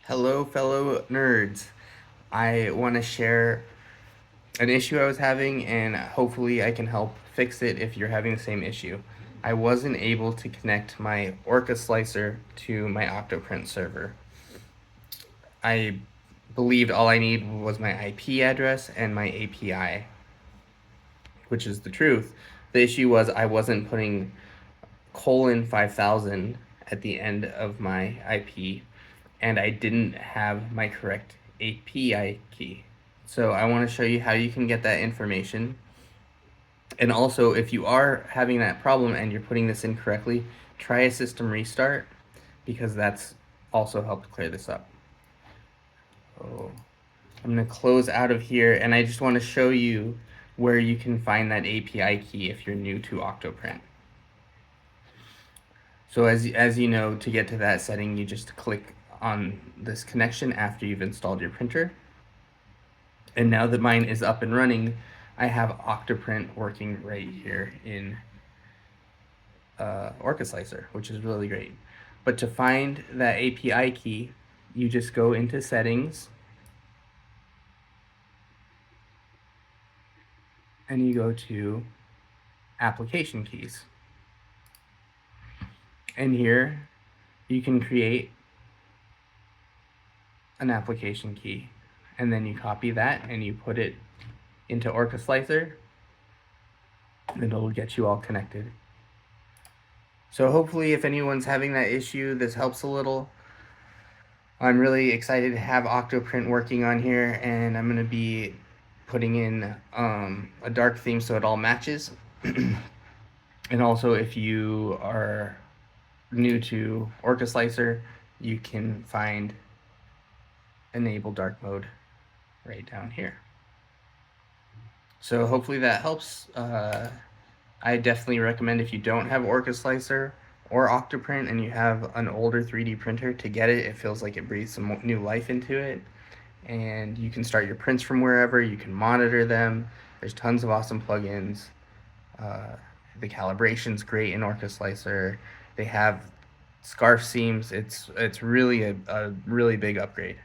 Hello, fellow nerds. I want to share an issue I was having, and hopefully, I can help fix it if you're having the same issue. I wasn't able to connect my Orca Slicer to my OctoPrint server. I believed all I need was my IP address and my API, which is the truth. The issue was I wasn't putting :5000 at the end of my IP, and I didn't have my correct API key. So I want to show you how you can get that information. And also, if you are having that problem and you're putting this in correctly, try a system restart, because that's also helped clear this up. So I'm going to close out of here, and I just want to show you where you can find that API key if you're new to OctoPrint. So as you know, to get to that setting, you just click on this connection after you've installed your printer. And now that mine is up and running, I have OctoPrint working right here in Orca Slicer, which is really great. But to find that API key, you just go into settings and you go to application keys. And here you can create an application key, and then you copy that and you put it into Orca Slicer, and it'll get you all connected. So hopefully, if anyone's having that issue, this helps a little. I'm really excited to have OctoPrint working on here, and I'm going to be putting in a dark theme so it all matches. And also, if you are new to Orca Slicer, you can find enable dark mode right down here. So hopefully that helps. I definitely recommend, if you don't have Orca Slicer or OctoPrint and you have an older 3D printer, to get it. It feels like it breathes some new life into it. And you can start your prints from wherever. You can monitor them. There's tons of awesome plugins. The calibration's great in Orca Slicer. They have scarf seams. It's really a really big upgrade.